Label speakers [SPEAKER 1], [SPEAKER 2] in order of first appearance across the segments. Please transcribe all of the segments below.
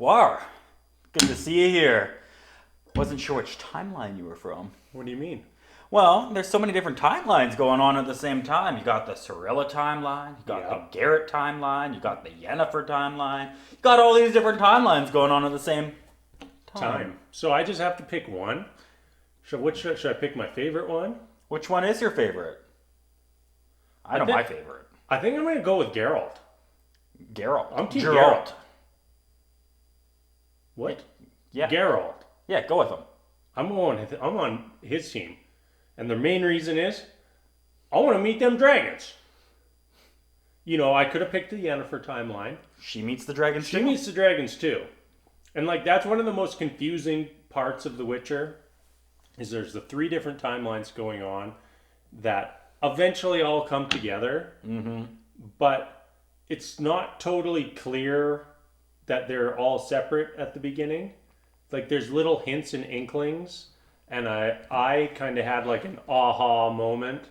[SPEAKER 1] Bwar, good to see you here. Wasn't sure which timeline you were from.
[SPEAKER 2] What do you mean?
[SPEAKER 1] Well, there's so many different timelines going on at the same time. You got the Cirilla timeline, you got
[SPEAKER 2] Yeah.
[SPEAKER 1] the Garrett timeline, you got the Yennefer timeline. You got all these different timelines going on at the same time.
[SPEAKER 2] So I just have to pick one. Should I pick my favorite one?
[SPEAKER 1] Which one is your favorite? I know my favorite.
[SPEAKER 2] I think I'm gonna go with Geralt.
[SPEAKER 1] Geralt.
[SPEAKER 2] I'm Team
[SPEAKER 1] Geralt.
[SPEAKER 2] Geralt. What?
[SPEAKER 1] Yeah.
[SPEAKER 2] Geralt.
[SPEAKER 1] Yeah, go with him.
[SPEAKER 2] I'm on his team, and the main reason is I want to meet them dragons. You know, I could have picked the Yennefer timeline.
[SPEAKER 1] She meets the dragons
[SPEAKER 2] She
[SPEAKER 1] too.
[SPEAKER 2] meets the dragons too, and like that's one of the most confusing parts of The Witcher. Is there's the three different timelines going on that eventually all come together, but it's not totally clear that they're all separate at the beginning. Like there's little hints and inklings, and I kind of had like an aha moment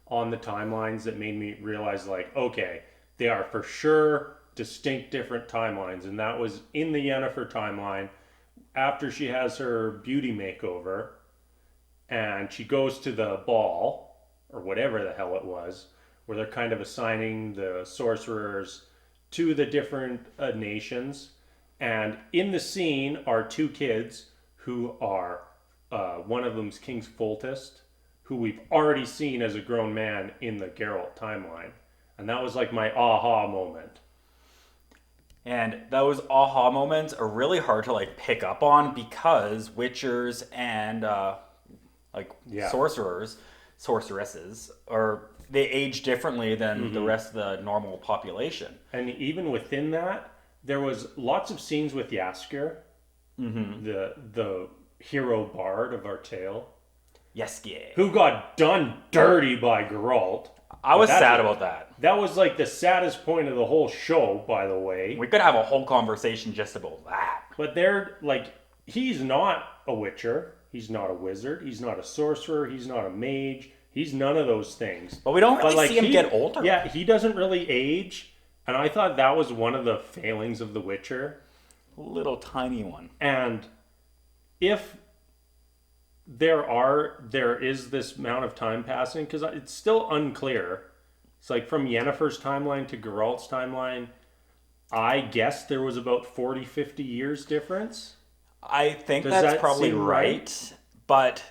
[SPEAKER 2] on the timelines that made me realize like, okay, they are for sure distinct different timelines, and that was in the Yennefer timeline after she has her beauty makeover and she goes to the ball or whatever the hell it was, where they're kind of assigning the sorcerers to the different nations. And in the scene are two kids who are, one of them's King's Foltest, who we've already seen as a grown man in the Geralt timeline. And that was like my aha moment.
[SPEAKER 1] And those aha moments are really hard to like pick up on because witchers and sorceresses they age differently than the rest of the normal population.
[SPEAKER 2] And even within that, there was lots of scenes with Jaskier, the hero bard of our tale,
[SPEAKER 1] Yes, yeah.
[SPEAKER 2] who got done dirty by Geralt.
[SPEAKER 1] I was sad about that.
[SPEAKER 2] That was like the saddest point of the whole show, by the way.
[SPEAKER 1] We could have a whole conversation just about that.
[SPEAKER 2] But they're like, he's not a witcher, he's not a wizard, he's not a sorcerer, he's not a mage, he's none of those things.
[SPEAKER 1] But we don't really see him get older.
[SPEAKER 2] Yeah, he doesn't really age. And I thought that was one of the failings of The Witcher.
[SPEAKER 1] Little tiny one.
[SPEAKER 2] And if there is this amount of time passing, because it's still unclear. It's like from Yennefer's timeline to Geralt's timeline, I guess there was about 40, 50 years difference.
[SPEAKER 1] I think
[SPEAKER 2] Does
[SPEAKER 1] that's
[SPEAKER 2] that
[SPEAKER 1] probably
[SPEAKER 2] seem
[SPEAKER 1] right. But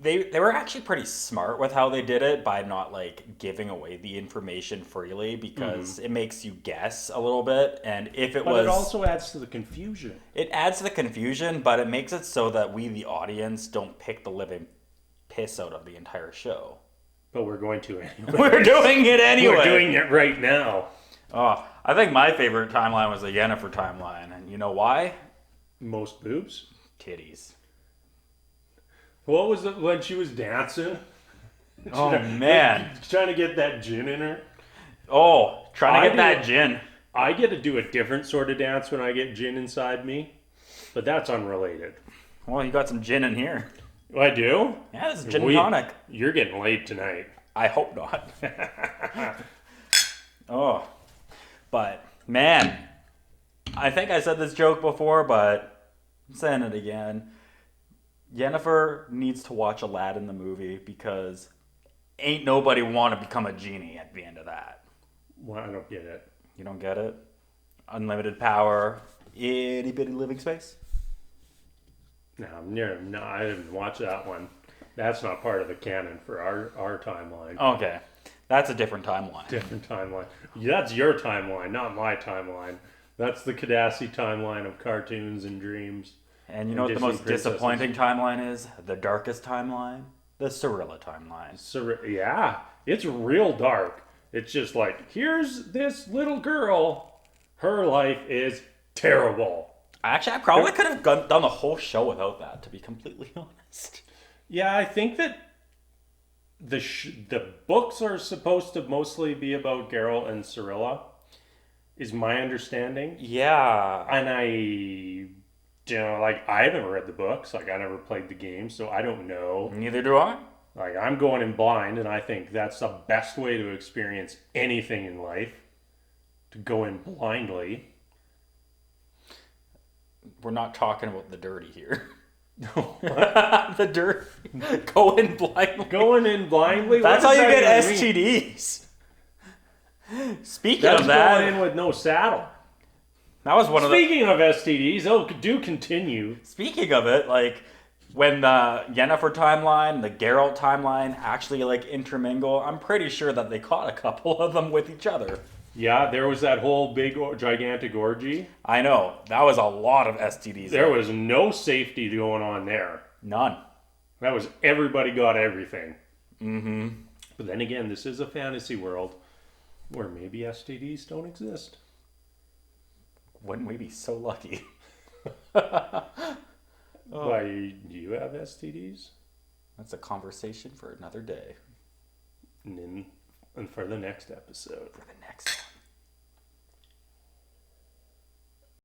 [SPEAKER 1] they were actually pretty smart with how they did it by not like giving away the information freely because it makes you guess a little bit. And if it
[SPEAKER 2] But it also adds to the confusion.
[SPEAKER 1] It adds to the confusion, but it makes it so that we, the audience, don't pick the living piss out of the entire show.
[SPEAKER 2] But we're going to anyway.
[SPEAKER 1] We're doing it anyway.
[SPEAKER 2] We're doing it right now.
[SPEAKER 1] Oh, I think my favorite timeline was the Yennefer timeline. And you know why?
[SPEAKER 2] Most boobs.
[SPEAKER 1] Titties.
[SPEAKER 2] What was it when she was dancing?
[SPEAKER 1] Oh, man.
[SPEAKER 2] Trying to get that gin in her.
[SPEAKER 1] Oh, trying to get that gin.
[SPEAKER 2] I get to do a different sort of dance when I get gin inside me. But that's unrelated.
[SPEAKER 1] Well, you got some gin in here.
[SPEAKER 2] I do?
[SPEAKER 1] Yeah, this is gin and tonic.
[SPEAKER 2] You're getting laid tonight.
[SPEAKER 1] I hope not. Oh. But, man. I think I said this joke before, but I'm saying it again. Yennefer needs to watch Aladdin the movie because ain't nobody want to become a genie at the end of that.
[SPEAKER 2] Well, I don't get it.
[SPEAKER 1] You don't get it? Unlimited power, itty bitty living space?
[SPEAKER 2] No, I didn't watch that one. That's not part of the canon for our timeline.
[SPEAKER 1] Okay. That's a different timeline.
[SPEAKER 2] Different timeline. That's your timeline, not my timeline. That's the Kadasi timeline of cartoons and dreams.
[SPEAKER 1] And you know what the most disappointing timeline is? The darkest timeline? The Cirilla timeline.
[SPEAKER 2] Yeah, it's real dark. It's just like, here's this little girl. Her life is terrible.
[SPEAKER 1] Actually, I probably could have done the whole show without that, to be completely honest.
[SPEAKER 2] Yeah, I think that the books are supposed to mostly be about Geralt and Cirilla, is my understanding.
[SPEAKER 1] Yeah.
[SPEAKER 2] And I haven't read the books. Like, I never played the game, so I don't know.
[SPEAKER 1] Neither do I.
[SPEAKER 2] Like, I'm going in blind, and I think that's the best way to experience anything in life. To go in blindly.
[SPEAKER 1] We're not talking about the dirty here. The dirt. Going blindly.
[SPEAKER 2] Going in blindly?
[SPEAKER 1] That's
[SPEAKER 2] What
[SPEAKER 1] how
[SPEAKER 2] does
[SPEAKER 1] you
[SPEAKER 2] that
[SPEAKER 1] get
[SPEAKER 2] even mean?
[SPEAKER 1] STDs. Speaking
[SPEAKER 2] That's
[SPEAKER 1] of that,
[SPEAKER 2] going in with no saddle.
[SPEAKER 1] that was one of the.
[SPEAKER 2] Speaking of STDs, do continue.
[SPEAKER 1] Speaking of it, like when the Yennefer timeline, the Geralt timeline actually like intermingle, I'm pretty sure that they caught a couple of them with each other.
[SPEAKER 2] Yeah, there was that whole big, gigantic orgy.
[SPEAKER 1] I know that was a lot of STDs.
[SPEAKER 2] There was no safety going on there.
[SPEAKER 1] None.
[SPEAKER 2] That was everybody got everything.
[SPEAKER 1] Mm-hmm.
[SPEAKER 2] But then again, this is a fantasy world where maybe STDs don't exist.
[SPEAKER 1] Wouldn't we be so lucky?
[SPEAKER 2] Why, do you have STDs?
[SPEAKER 1] That's a conversation for another day.
[SPEAKER 2] And for the next episode.
[SPEAKER 1] For the next